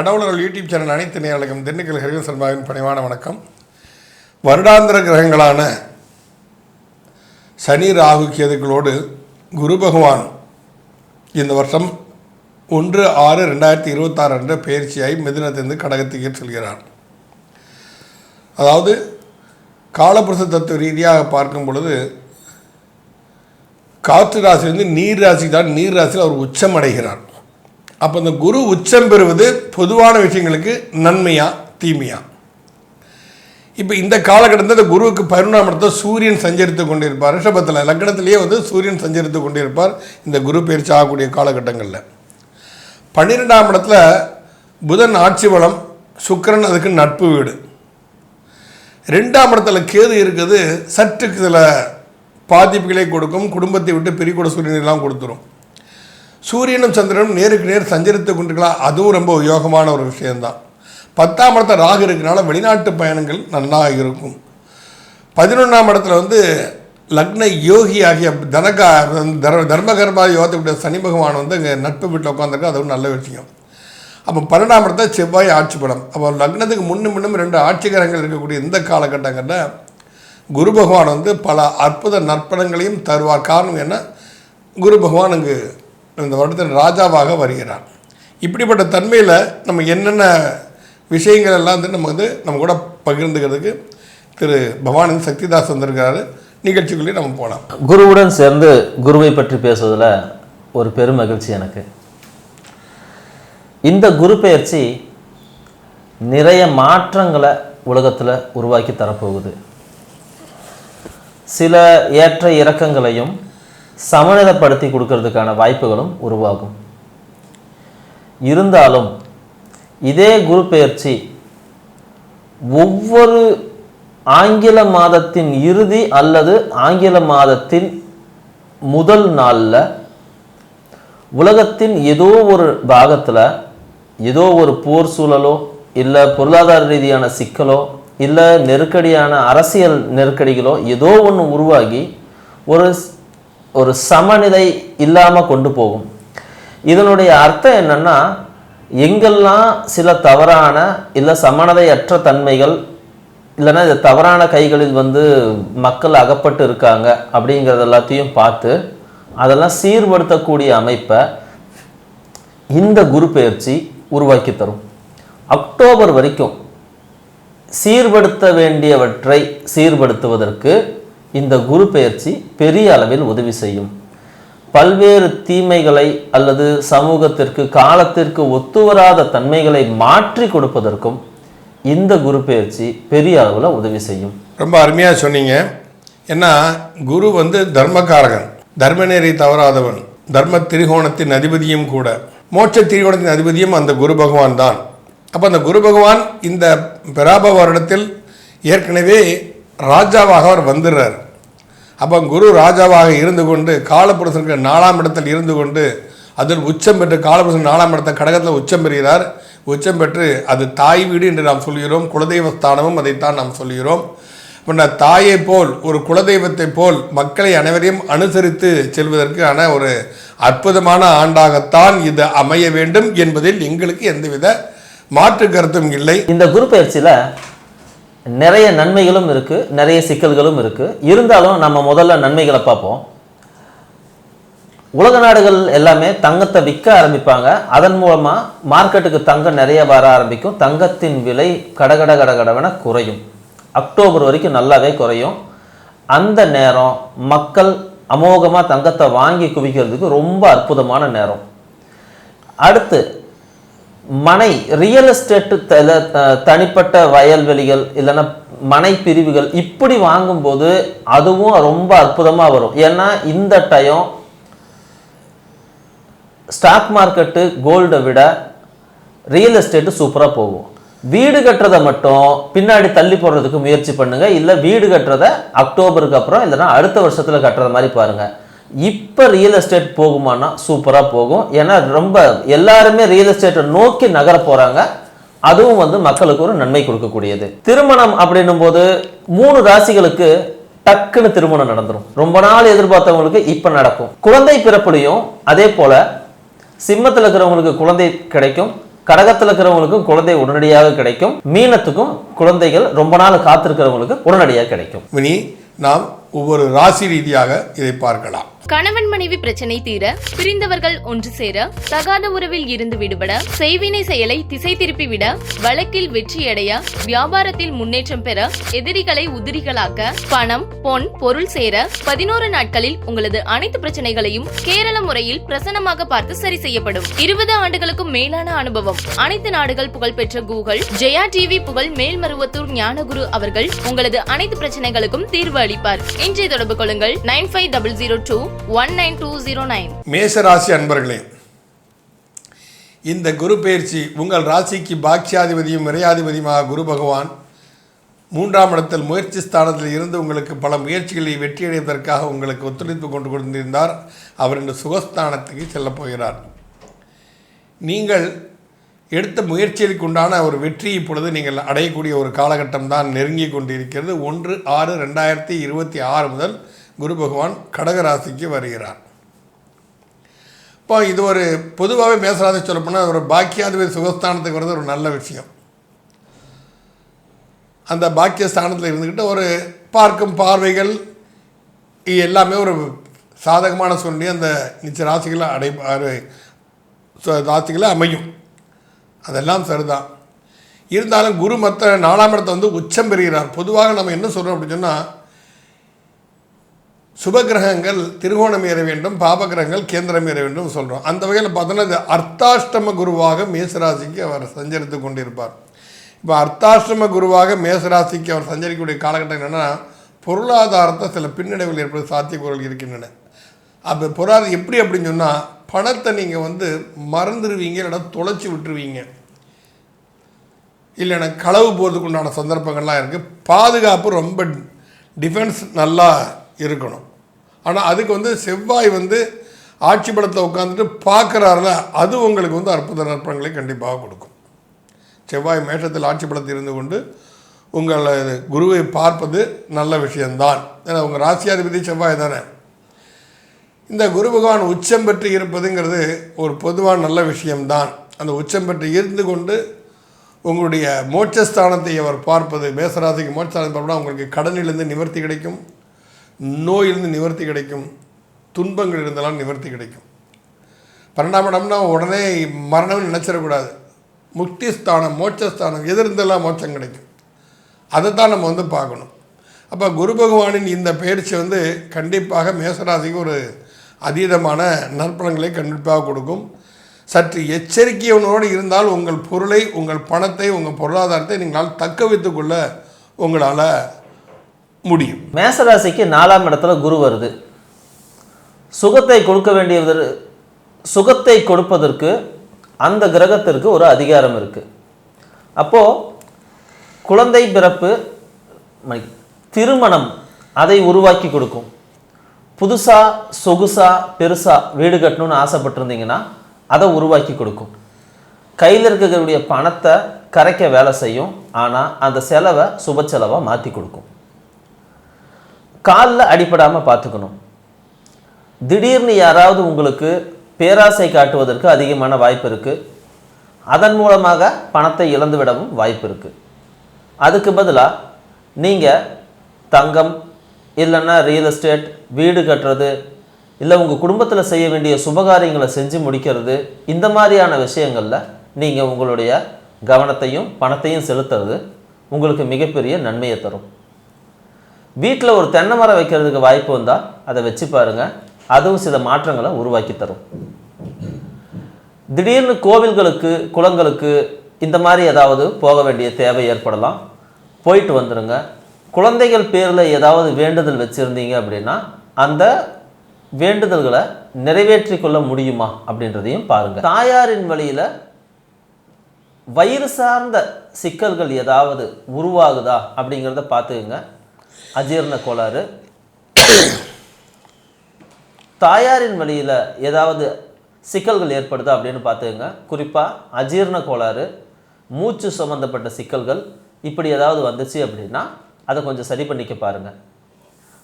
கடவுளர்கள் YouTube channel அனைத்து நேயர்களுக்கும் திண்டுக்கல் ஹரிவன் சர்மாவின் பணிவான வணக்கம். வருடாந்திர கிரகங்களான சனி ராகு கேதுக்களோடு குரு பகவான் இந்த வருஷம் 1/6/2026 என்ற பயிற்சியாய் மிதுனத்திலிருந்து கடகத்துக்கு செல்கிறார். அதாவது காலபுருஷ தத்துவ ரீதியாக பார்க்கும் பொழுது காற்று ராசியிலிருந்து நீர் ராசி தான், நீர் ராசியில் அவர் உச்சம் அடைகிறார். அப்போ இந்த குரு உச்சம் பெறுவது பொதுவான விஷயங்களுக்கு நன்மையா தீமையா? இப்போ இந்த காலகட்டத்தில் இந்த குருவுக்கு 11ஆம் இடத்துல சூரியன் சஞ்சரித்து கொண்டிருப்பார். ரிஷபத்தில் லக்னத்திலேயே சூரியன் சஞ்சரித்து கொண்டிருப்பார் இந்த குரு பயிற்சி ஆகக்கூடிய காலகட்டங்களில். 12ஆம் இடத்துல புதன் ஆட்சி பலம், சுக்கிரன் அதுக்கு நட்பு வீடு. 2ஆம் இடத்துல கேது இருக்குது, சற்று சில பாதிப்புகளை கொடுக்கும், குடும்பத்தை விட்டு பிரிக்கூட சூரியனெல்லாம் கொடுத்துரும். சூரியனும் சந்திரனும் நேருக்கு நேர் சஞ்சரித்து கொண்டிருக்கலாம், அதுவும் ரொம்ப யோகமான ஒரு விஷயந்தான். 10ஆம் இடத்துல ராகு இருக்கிறனால வெளிநாட்டு பயணங்கள் நல்லா இருக்கும். 11ஆம் இடத்துல லக்ன யோகி ஆகிய தர்மகர்மா யோகத்துடைய சனி பகவான் இங்கே நட்பு வீட்டில் உட்காந்துருக்கு, அதுவும் நல்ல விஷயம். அப்போ 12ஆம் இடத்துல செவ்வாய் ஆட்சி பலம். அப்போ லக்னத்துக்கு முன்னும் 2 ஆட்சிகரங்கள் இருக்கக்கூடிய இந்த காலகட்டங்களில் குரு பகவான் பல அற்புத நற்பணங்களையும் தருவார். காரணம் என்ன? குரு பகவான் இங்கு இந்த வருடத்தில் ராஜாவாக வருகிறார். இப்படிப்பட்ட தன்மையில் நம்ம என்னென்ன விஷயங்கள் எல்லாம் நம்ம கூட பகிர்ந்துக்கிறதுக்கு திரு பவானந்த் சக்திதாஸ் வந்திருக்கிறாரு. நிகழ்ச்சிக்குள்ளே நம்ம போகலாம். குருவுடன் சேர்ந்து குருவை பற்றி பேசுவதில் ஒரு பெரும் மகிழ்ச்சி எனக்கு. இந்த குரு பெயர்ச்சி நிறைய மாற்றங்களை உலகத்தில் உருவாக்கி தரப்போகுது. சில ஏற்ற இறக்கங்களையும் சமநிலைப்படுத்தி கொடுக்கறதுக்கான வாய்ப்புகளும் உருவாகும். இருந்தாலும் இதே குரு பெயர்ச்சி ஒவ்வொரு ஆங்கில மாதத்தின் இறுதி அல்லது ஆங்கில மாதத்தின் முதல் நாளில் உலகத்தின் ஏதோ ஒரு பாகத்தில் ஏதோ ஒரு போர் சூழலோ இல்லை பொருளாதார ரீதியான சிக்கலோ இல்லை நெருக்கடியான அரசியல் நெருக்கடிகளோ ஏதோ ஒன்று உருவாகி ஒரு சமநிலை இல்லாமல் கொண்டு போகும். இதனுடைய அர்த்தம் என்னன்னா, எங்கெல்லாம் சில தவறான இல்லை சமநிலையற்ற தன்மைகள் இல்லைன்னா இது தவறான கைகளில் மக்கள் அகப்பட்டு இருக்காங்க அப்படிங்கிறது எல்லாத்தையும் பார்த்து அதெல்லாம் சீர்படுத்தக்கூடிய அமைப்பை இந்த குரு பெயர்ச்சி உருவாக்கி தரும். அக்டோபர் வரைக்கும் சீர்படுத்த வேண்டியவற்றை சீர்படுத்துவதற்கு இந்த குரு பெயர்ச்சி பெரிய அளவில் உதவி செய்யும். பல்வேறு தீமைகளை அல்லது சமூகத்திற்கு காலத்திற்கு ஒத்துவராத தன்மைகளை மாற்றி கொடுப்பதற்கும் இந்த குரு பெயர்ச்சி பெரிய அளவில் உதவி செய்யும். ரொம்ப அருமையாக சொன்னீங்க. ஏன்னா குரு தர்மகாரகன், தர்மநெறி தவறாதவன், தர்ம திரிகோணத்தின் அதிபதியும் கூட, மோட்ச திரிகோணத்தின் அதிபதியும் அந்த குரு பகவான் தான். அப்போ அந்த குரு பகவான் இந்த பிராப வருடத்தில் ஏற்கனவே ராஜாவாக அவர் வந்துடுறார். அப்போ குரு ராஜாவாக இருந்து கொண்டு காலபுருஷனுக்கு 4ஆம் இடத்தில் இருந்து கொண்டு அதில் உச்சம் பெற்று காலபுருஷன் 4ஆம் இடத்தை கடகத்தில் உச்சம் பெறுகிறார். உச்சம் பெற்று அது தாய் வீடு என்று நாம் சொல்கிறோம். குலதெய்வ ஸ்தானமும் அதைத்தான் நாம் சொல்கிறோம். இப்போ தாயை போல் ஒரு குலதெய்வத்தை போல் மக்களை அனைவரையும் அனுசரித்து செல்வதற்கான ஒரு அற்புதமான ஆண்டாகத்தான் இது அமைய வேண்டும் என்பதில் எங்களுக்கு எந்தவித மாற்று கருத்தும் இல்லை. இந்த குரு பயிற்சியில் நிறைய நன்மைகளும் இருக்கு, நிறைய சிக்கல்களும் இருக்கு. இருந்தாலும் நம்ம முதல்ல நன்மைகளை பார்ப்போம். உலக நாடுகள் எல்லாமே தங்கத்தை விற்க ஆரம்பிப்பாங்க. அதன் மூலமா மார்க்கெட்டுக்கு தங்கம் நிறைய வர ஆரம்பிக்கும். தங்கத்தின் விலை கடகடவென குறையும். அக்டோபர் வரைக்கும் நல்லாவே குறையும். அந்த நேரம் மக்கள் அமோகமாக தங்கத்தை வாங்கி குவிக்கிறதுக்கு ரொம்ப அற்புதமான நேரம். அடுத்து மனை ரியல் எஸ்டேட்டு தனிப்பட்ட வயல்வெளிகள் இல்லைன்னா மனை பிரிவுகள் இப்படி வாங்கும்போது அதுவும் ரொம்ப அற்புதமாக வரும். ஏன்னா இந்த டைம் ஸ்டாக் மார்க்கெட்டு கோல்டை விட ரியல் எஸ்டேட்டு சூப்பராக போகும். வீடு கட்டுறதை மட்டும் பின்னாடி தள்ளி போடுறதுக்கு முயற்சி பண்ணுங்க. இல்லை வீடு கட்டுறதை அக்டோபருக்கு அப்புறம் இல்லைன்னா அடுத்த வருஷத்தில் கட்டுறது மாதிரி பாருங்க. இப்போ ரியல் எஸ்டேட் போகுமானா சூப்பராக போகும். ஏன்னா ரொம்ப எல்லாருமே ரியல் எஸ்டேட்டை நோக்கி நகர போகிறாங்க. அதுவும் மக்களுக்கு ஒரு நன்மை கொடுக்கக்கூடியது. திருமணம் அப்படின்னும் போது 3 ராசிகளுக்கு டக்குன்னு திருமணம் நடந்துடும். ரொம்ப நாள் எதிர்பார்த்தவங்களுக்கு இப்போ நடக்கும். குழந்தை பிறப்புலையும் அதே போல் சிம்மத்தில் இருக்கிறவங்களுக்கு குழந்தை கிடைக்கும், கடகத்தில் இருக்கிறவங்களுக்கும் குழந்தை உடனடியாக கிடைக்கும். மீனத்துக்கும் குழந்தைகள் ரொம்ப நாள் காத்திருக்கிறவங்களுக்கு உடனடியாக கிடைக்கும். இனி நாம் ஒவ்வொரு ராசி ரீதியாக இதை பார்க்கலாம். கணவன் மனைவி பிரச்சனை தீர, பிரிந்தவர்கள் ஒன்று சேர, தகாத உறவில் இருந்து விடுபட, செய்வினை செயலை திசை திருப்பி விட, வழக்கில் வெற்றியடைய, வியாபாரத்தில் முன்னேற்றம் பெற, எதிரிகளை உதிரிகளாக்க, பணம் பொன் பொருள் சேர 11 நாட்களில் உங்களது அனைத்து பிரச்சனைகளையும் கேரள முறையில் பிரசன்னமாக பார்த்து சரி செய்யப்படும். 20 ஆண்டுகளுக்கும் மேலான அனுபவம், அனைத்து நாடுகள் புகழ்பெற்ற கூகுள் ஜெயா டிவி புகழ் மேல்மருவத்தூர் ஞானகுரு அவர்கள் உங்களது அனைத்து பிரச்சனைகளுக்கும் தீர்வு அளிப்பார். இன்றைய தொடர்பு கொள்ளுங்கள் 9500219209. மேஷ ராசி அன்பர்களே, இந்த குரு பெயர்ச்சி உங்கள் ராசிக்கு பாக்கியாதிபதியும் விரையாதிபதியுமாக குரு பகவான் 3ஆம் இடத்தில் முயற்சி ஸ்தானத்தில் இருந்து உங்களுக்கு பல முயற்சிகளை வெற்றியடைவதற்காக உங்களுக்கு ஒத்துழைப்பு கொண்டு கொண்டிருந்தார். அவர் இந்த சுகஸ்தானத்துக்கு செல்லப் போகிறார். நீங்கள் எடுத்த முயற்சிகளுக்கு உண்டான ஒரு வெற்றி இப்பொழுது நீங்கள் அடையக்கூடிய ஒரு காலகட்டம் தான் நெருங்கி கொண்டிருக்கிறது. 1/6/2026 முதல் குரு பகவான் கடகராசிக்கு வருகிறார். இப்போ இது ஒரு பொதுவாகவே மேசராசி சொல்லப்போனால் ஒரு பாக்கியாதிபதி சுகஸ்தானத்துக்கு வர்றது ஒரு நல்ல விஷயம். அந்த பாக்கியஸ்தானத்தில் இருந்துக்கிட்டு ஒரு பார்க்கும் பார்வைகள் எல்லாமே ஒரு சாதகமான சூழ்நிலை அந்த நிச்சய ராசிகளை அமையும். அதெல்லாம் சரிதான். இருந்தாலும் குரு மற்ற 4ஆம் இடத்தை வந்து உச்சம் பெறுகிறார். பொதுவாக நம்ம என்ன சொல்கிறோம் அப்படின்னு சொன்னால், சுபகிரகங்கள் திருகோணம் ஏற வேண்டும், பாபகிரகங்கள் கேந்திரம் ஏற வேண்டும் சொல்கிறோம். அந்த வகையில் பார்த்தோன்னா இது அர்த்தாஷ்டம குருவாக மேசராசிக்கு அவர் சஞ்சரித்து கொண்டிருப்பார். இப்போ அர்த்தாஷ்டம குருவாக மேசராசிக்கு அவர் சஞ்சரிக்கக்கூடிய காலகட்டம் என்னென்னா, பொருளாதாரத்தை சில பின்னடைவில் ஏற்பட சாத்தியக்கூறுகள் இருக்கின்றன. அப்போ பொருளாதாரம் எப்படி அப்படின்னு சொன்னால், பணத்தை நீங்கள் வந்து மறந்துடுவீங்க, இல்லைன்னா தொலைச்சி விட்டுருவீங்க, இல்லைன்னா களவு போகிறதுக்கு உண்டான சந்தர்ப்பங்கள்லாம் இருக்குது. பாதுகாப்பு ரொம்ப டிஃபென்ஸ் நல்லா இருக்கணும். ஆனால் அதுக்கு வந்து செவ்வாய் வந்து ஆட்சி பலத்தில் உட்காந்துட்டு பார்க்குறாருல, அது உங்களுக்கு வந்து அற்புத நற்பங்களை கண்டிப்பாக கொடுக்கும். செவ்வாய் மேஷத்தில் ஆட்சி பலத்தில் இருந்து கொண்டு உங்கள் குருவை பார்ப்பது நல்ல விஷயம்தான். ஏன்னா உங்கள் ராசியாதிபதி செவ்வாய் தானே. இந்த குரு பகவான் உச்சம் பெற்று இருப்பதுங்கிறது ஒரு பொதுவான நல்ல விஷயம்தான். அந்த உச்சம் பெற்று இருந்து கொண்டு உங்களுடைய மோட்சஸ்தானத்தை அவர் பார்ப்பது, மேசராசிக்கு மோட்சஸ்தானத்தை பார்ப்போம்னா உங்களுக்கு கடனிலிருந்து நிவர்த்தி கிடைக்கும், நோயிலிருந்து நிவர்த்தி கிடைக்கும், துன்பங்கள் இருந்தாலும் நிவர்த்தி கிடைக்கும். 12ஆம் இடம்னா உடனே மரணம் நினச்சிடக்கூடாது. முக்தி ஸ்தானம், மோட்சஸ்தானம், எது இருந்தெல்லாம் மோட்சம் கிடைக்கும். அதை தான் நம்ம வந்து பார்க்கணும். அப்போ குரு பகவானின் இந்த பயிற்சி வந்து கண்டிப்பாக மேசராசிக்கு ஒரு அதீதமான நற்பலன்களை கண்டிப்பாக கொடுக்கும். சற்று எச்சரிக்கையோடு இருந்தால் உங்கள் பொருளை, உங்கள் பணத்தை, உங்கள் பொருளாதாரத்தை நீங்களால் தக்க வைத்துக் கொள்ள உங்களால் முடியும். மேசராசிக்கு 4ஆம் இடத்துல குரு வருது. சுகத்தை கொடுப்பதற்கு அந்த கிரகத்திற்கு ஒரு அதிகாரம் இருக்குது. அப்போது குழந்தை பிறப்பு, திருமணம் அதை உருவாக்கி கொடுக்கும். புதுசாக சொகுசாக பெருசாக வீடு கட்டணும்னு ஆசைப்பட்டிருந்தீங்கன்னா அதை உருவாக்கி கொடுக்கும். கையில் இருக்கக்கூடிய பணத்தை கரைக்க வேலை செய்யும். ஆனால் அந்த செலவை சுப செலவாக மாற்றி கொடுக்கும். காலில் அடிப்படாமல் பார்த்துக்கணும். திடீர்னு யாராவது உங்களுக்கு பேராசை காட்டுவதற்கு அதிகமான வாய்ப்பு இருக்குது. அதன் மூலமாக பணத்தை இழந்து விடவும் வாய்ப்பு இருக்குது. அதுக்கு பதிலாக நீங்கள் தங்கம், இல்லைன்னா ரியல் எஸ்டேட், வீடு கட்டுறது, இல்லை உங்கள் குடும்பத்தில் செய்ய வேண்டிய சுபகாரியங்களை செஞ்சு முடிக்கிறது, இந்த மாதிரியான விஷயங்களில் நீங்கள் உங்களுடைய கவனத்தையும் பணத்தையும் செலுத்துறது உங்களுக்கு மிகப்பெரிய நன்மையை தரும். வீட்டில் ஒரு தென்னை மரம் வைக்கிறதுக்கு வாய்ப்பு வந்தால் அதை வச்சு பாருங்கள். அதுவும் சில மாற்றங்களை உருவாக்கி தரும். திடீர்னு கோவில்களுக்கு, குளங்களுக்கு இந்த மாதிரி ஏதாவது போக வேண்டிய தேவை ஏற்படலாம். போயிட்டு வந்துடுங்க. குழந்தைகள் பேரில் ஏதாவது வேண்டுதல் வச்சுருந்தீங்க அப்படின்னா அந்த வேண்டுதல்களை நிறைவேற்றி கொள்ள முடியுமா அப்படின்றதையும் பாருங்கள். தாயாரின் வழியில் வயிறு சார்ந்த சிக்கல்கள் ஏதாவது உருவாகுதா அப்படிங்கிறத பார்த்துக்குங்க. அஜீரண கோளாறு, தாயாரின் வழியில் ஏதாவது சிக்கல்கள் ஏற்படுதா அப்படின்னு பார்த்துக்குங்க. குறிப்பாக அஜீரண கோளாறு, மூச்சு சம்மந்தப்பட்ட சிக்கல்கள் இப்படி ஏதாவது வந்துச்சு அப்படின்னா அதை கொஞ்சம் சரி பண்ணிக்க பாருங்கள்.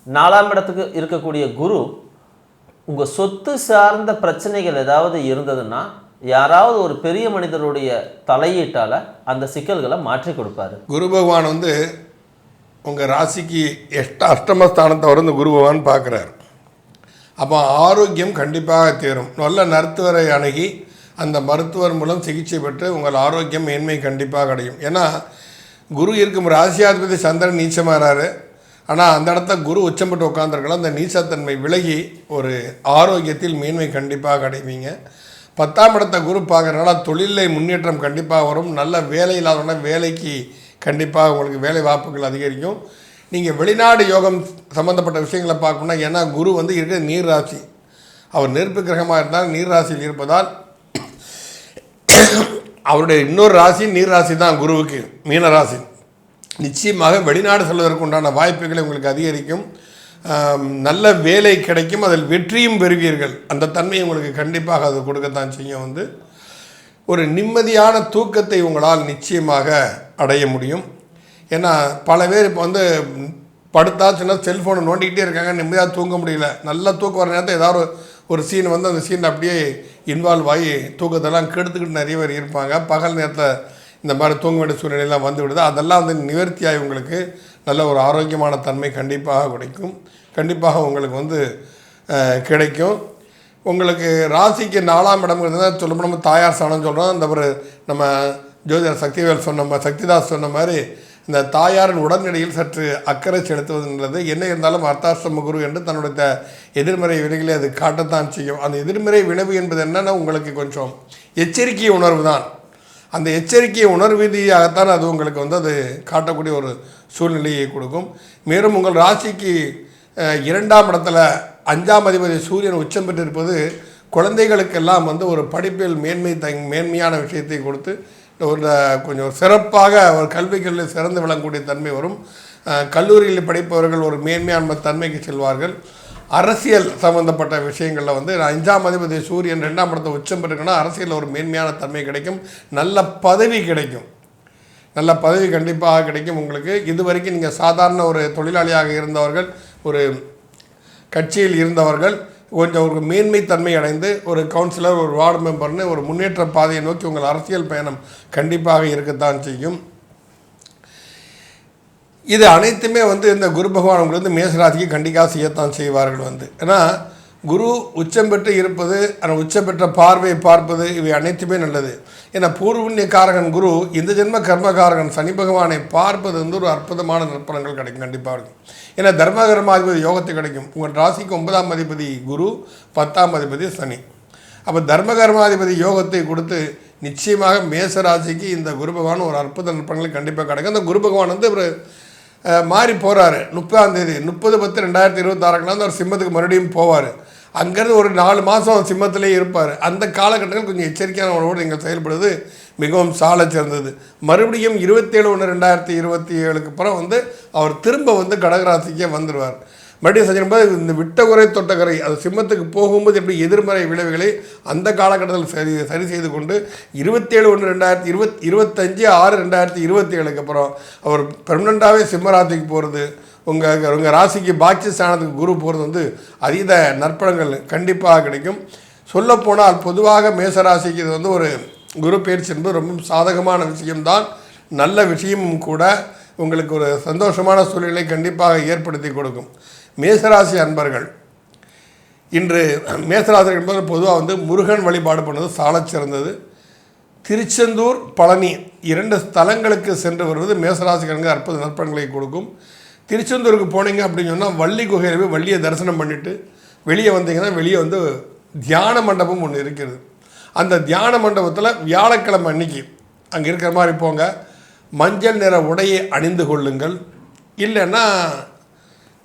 4ஆம் இடத்துக்கு இருக்கக்கூடிய குரு உங்கள் சொத்து சார்ந்த பிரச்சனைகள் ஏதாவது இருந்ததுன்னா யாராவது ஒரு பெரிய மனிதருடைய தலையீட்டால அந்த சிக்கல்களை மாற்றி கொடுப்பாரு. குரு பகவான் வந்து உங்கள் ராசிக்கு அஷ்டமஸ்தானத்தை வந்து குரு பகவான் பார்க்குறாரு. அப்போ ஆரோக்கியம் கண்டிப்பாக தேரும். நல்ல மருத்துவரை அணுகி அந்த மருத்துவர் மூலம் சிகிச்சை பெற்று உங்கள் ஆரோக்கியம் மேன்மை கண்டிப்பாக கிடைக்கும். ஏன்னா குரு இருக்கும் ராசியாதிபதி சந்திரன் நீச்சமாகிறாரு. ஆனால் அந்த இடத்த குரு உச்சம் பெற்று உட்காந்துருக்கலாம். அந்த நீச்சத்தன்மை விலகி ஒரு ஆரோக்கியத்தில் மேன்மை கண்டிப்பாக கிடைப்பீங்க. 10ஆம் இடத்த குரு பார்க்குறதுனால தொழிலில் முன்னேற்றம் கண்டிப்பாக வரும். நல்ல வேலை இல்லாதவனா வேலைக்கு கண்டிப்பாக உங்களுக்கு வேலை வாய்ப்புகள் அதிகரிக்கும். நீங்கள் வெளிநாடு யோகம் சம்மந்தப்பட்ட விஷயங்களை பார்க்கணுன்னா, ஏன்னா குரு வந்து இருக்கிற நீர் ராசி, அவர் நெருப்பு கிரகமாக இருந்தால் நீர் ராசியில் இருப்பதால் அவருடைய இன்னொரு ராசி நீர் ராசி தான் குருவுக்கு, மீன ராசி. நிச்சயமாக வெளிநாடு செல்வதற்கு உண்டான வாய்ப்புகளை உங்களுக்கு அதிகரிக்கும். நல்ல வேலை கிடைக்கும், அதில் வெற்றியும் பெறுவீர்கள். அந்த தன்மை உங்களுக்கு கண்டிப்பாக அது கொடுக்கத்தான் செய்யும். வந்து ஒரு நிம்மதியான தூக்கத்தை உங்களால் நிச்சயமாக அடைய முடியும். ஏன்னா பல பேர் இப்போ வந்து படுத்தா சின்ன செல்ஃபோனை நோண்டிக்கிட்டே இருக்காங்க, நிம்மதியாக தூங்க முடியல. நல்லா தூக்கம் வர நேரத்தில் ஏதாவது ஒரு சீன் வந்து அந்த சீன் அப்படியே இன்வால்வ் ஆகி தூக்கத்தெல்லாம் கெடுத்துக்கிட்டு நிறைய பேர் இருப்பாங்க. பகல் நேரத்தில் இந்த மாதிரி தூங்க வேண்டிய சூழ்நிலையெல்லாம் வந்து விடுது. அதெல்லாம் வந்து நிவர்த்தியாகி உங்களுக்கு நல்ல ஒரு ஆரோக்கியமான தன்மை கண்டிப்பாக கிடைக்கும். கண்டிப்பாக உங்களுக்கு வந்து கிடைக்கும். உங்களுக்கு ராசிக்கு 4ஆம் இடம்ங்கிறது சொல்லப்போ நம்ம தாயார் ஸ்தானம் சொல்கிறோம். இந்த ஒரு நம்ம ஜோதிடர் சக்திதாஸ் சொன்ன மாதிரி இந்த தாயாரின் உடல்நிலையில் சற்று அக்கறை செலுத்துவதுன்றது என்ன இருந்தாலும் அர்த்தாஷ்டம குரு என்று தன்னுடைய எதிர்மறை வினைகளை அது காட்டத்தான் செய்யும். அந்த எதிர்மறை விளைவு என்பது என்னென்னா உங்களுக்கு கொஞ்சம் எச்சரிக்கை உணர்வு தான். அந்த எச்சரிக்கை உணர்வு ரீதியாகத்தான் அது உங்களுக்கு வந்து அது காட்டக்கூடிய ஒரு சூழ்நிலையை கொடுக்கும். மேலும் உங்கள் ராசிக்கு 2ஆம் இடத்துல 5ஆம் அதிபதி சூரியன் உச்சம் பெற்றிருப்பது குழந்தைகளுக்கெல்லாம் வந்து ஒரு படிப்பில் மேன்மையான விஷயத்தை கொடுத்து ஒரு கொஞ்சம் சிறப்பாக ஒரு கல்விகளில் சிறந்து விளங்கக்கூடிய தன்மை வரும். கல்லூரியில் படிப்பவர்கள் ஒரு மேன்மையான தன்மைக்கு செல்வார்கள். அரசியல் சம்பந்தப்பட்ட விஷயங்களில் வந்து 5ஆம் அதிபதி சூரியன் 2ஆம் இடத்தை உச்சம் பெற்றுக்குன்னா அரசியலில் ஒரு மேன்மையான தன்மை கிடைக்கும். நல்ல பதவி கிடைக்கும். நல்ல பதவி கண்டிப்பாக கிடைக்கும் உங்களுக்கு. இது வரைக்கும் நீங்கள் சாதாரண ஒரு தொழிலாளியாக இருந்தவர்கள், ஒரு கட்சியில் இருந்தவர்கள் கொஞ்சம் ஒரு மேன்மை தன்மை அடைந்து ஒரு கவுன்சிலர், ஒரு வார்டு மெம்பர்னு ஒரு முன்னேற்ற பாதையை நோக்கி உங்கள் அரசியல் பயணம் கண்டிப்பாக இருக்கத்தான் செய்யும். இது அனைத்துமே வந்து இந்த குரு பகவான் உங்களுக்கு வந்து மேசராசிக்கு கண்டிப்பாக செய்யத்தான் செய்வார்கள் வந்து. ஏன்னா குரு உச்சம் பெற்று இருப்பது, அந்த உச்சம் பெற்ற பார்வையை பார்ப்பது, இவை அனைத்துமே நல்லது. ஏன்னா பூர்வண்ய காரகன் குரு, இந்த ஜென்ம கர்மகாரகன் சனி பகவானை பார்ப்பது வந்து ஒரு அற்புதமான நற்பலன்கள் கிடைக்கும் கண்டிப்பாக இருக்கும். ஏன்னா தர்மகர்மாதிபதி யோகத்தை கிடைக்கும். உங்கள் ராசிக்கு 9ஆம் அதிபதி குரு, 10ஆம் அதிபதி சனி. அப்போ தர்மகர்மாதிபதி யோகத்தை கொடுத்து நிச்சயமாக மேசராசிக்கு இந்த குரு பகவான் ஒரு அற்புத நற்பலன்கள் கண்டிப்பாக கிடைக்கும். அந்த குரு பகவான் வந்து ஒரு மாறி போகிறாரு 30ஆம் தேதி 30/10/2026 அவர் சிம்மத்துக்கு மறுபடியும் போவார். அங்கேருந்து ஒரு 4 மாதம் சிம்மத்திலே இருப்பார். அந்த காலகட்டங்கள் கொஞ்சம் எச்சரிக்கையான உணவோடு நீங்கள் செயல்படுவது மிகவும் சால சிறந்தது. மறுபடியும் 27/1/2027 அப்புறம் வந்து அவர் திரும்ப வந்து கடகராசிக்கே வந்துடுவார். மறுபடியும் செஞ்சும்போது இந்த விட்டகுறை தொட்டகரை அது சிம்மத்துக்கு போகும்போது எப்படி எதிர்மறை விளைவுகளை அந்த காலகட்டத்தில் சரி செய்து கொண்டு 27/1/2025/6/2027 அப்புறம் அவர் பெர்மனண்ட்டாகவே சிம்மராசிக்கு போகிறது, உங்கள் ராசிக்கு பாக்கிய ஸ்தானத்துக்கு குரு போகிறது வந்து அதீத நற்பலன்கள் கண்டிப்பாக கிடைக்கும். சொல்லப்போனால் பொதுவாக மேசராசிக்கு இது வந்து ஒரு குரு பயிற்சி என்பது ரொம்ப சாதகமான விஷயம்தான், நல்ல விஷயமும் கூட. உங்களுக்கு ஒரு சந்தோஷமான சூழ்நிலை கண்டிப்பாக ஏற்படுத்தி கொடுக்கும். மேசராசி அன்பர்கள் இன்று மேசராசி என்பது பொதுவாக வந்து முருகன் வழிபாடு பண்ணது சாலச் சிறந்தது. திருச்செந்தூர், பழனி 2 ஸ்தலங்களுக்கு சென்று வருவது மேசராசிக்காரங்க அற்புத நற்பலன்களை கொடுக்கும். திருச்செந்தூருக்கு போனீங்க அப்படின்னு சொன்னால் வள்ளி குகையில் போய் வள்ளியை தரிசனம் பண்ணிவிட்டு வெளியே வந்தீங்கன்னா வெளியே வந்து தியான மண்டபம் ஒன்று இருக்கிறது. அந்த தியான மண்டபத்தில் வியாழக்கிழமை அன்னைக்கு அங்கே இருக்கிற மாதிரி போங்க. மஞ்சள் நிற உடையை அணிந்து கொள்ளுங்கள். இல்லைன்னா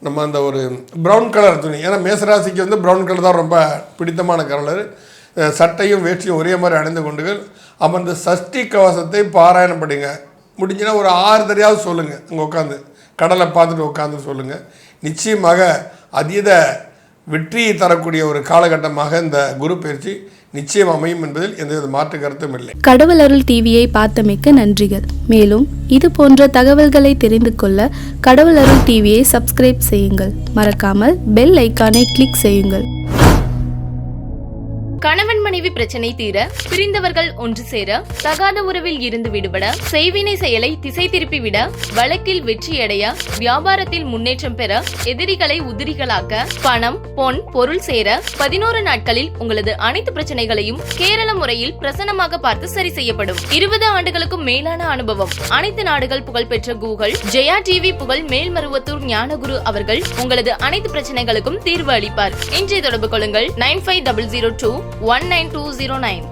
நம்ம அந்த ஒரு ப்ரௌன் கலர் துணி, ஏன்னா மேசராசிக்கு வந்து ப்ரௌன் கலர் தான் ரொம்ப பிடித்தமான கலர். சட்டையும் வேஷ்டியும் ஒரே மாதிரி அணிந்து கொண்டுகள் அமர்ந்து சஷ்டி கவசத்தை பாராயணம் பண்ணுங்க. முடிஞ்சுன்னா ஒரு 6 தடவையாவது சொல்லுங்கள். அங்கே உட்காந்து கடலை பார்த்துட்டு உட்காந்து சொல்லுங்கள். நிச்சயமாக அதீத வெற்றியை தரக்கூடிய ஒரு காலகட்டமாக இந்த குரு பயிற்சி நிச்சயம் அமையும் என்பதில் எந்தவித மாற்று கருத்தும் இல்லை. கடவுள் அருள் டிவியை பார்த்தமைக்கு நன்றிகள். மேலும் இது போன்ற தகவல்களை தெரிந்து கொள்ள கடவுள் அருள் டிவியை சப்ஸ்கிரைப் செய்யுங்கள். மறக்காமல் பெல் ஐக்கானை கிளிக் செய்யுங்கள். கணவன் மனைவி பிரச்சனை தீர, பிரிந்தவர்கள் ஒன்று சேர, தகாத உறவில் இருந்து விடுபட, செய்வினை செயலை திசை திருப்பி விட, வழக்கில் வெற்றியடைய, வியாபாரத்தில் முன்னேற்றம் பெற, எதிரிகளை உதிரிகளாக்க, பணம் பொன் பொருள் சேர 11 நாட்களில் உங்களது அனைத்து பிரச்சனைகளையும் கேரள முறையில் பிரசன்னமாக பார்த்து சரி செய்யப்படும். 20 ஆண்டுகளுக்கும் மேலான அனுபவம், அனைத்து நாடுகள் புகழ்பெற்ற கூகுள் ஜெயா டிவி புகழ் மேல்மருவத்தூர் ஞானகுரு அவர்கள் உங்களது அனைத்து பிரச்சனைகளுக்கும் தீர்வு அளிப்பார். இன்றைய தொடர்பு கொள்ளுங்கள் 9500219209.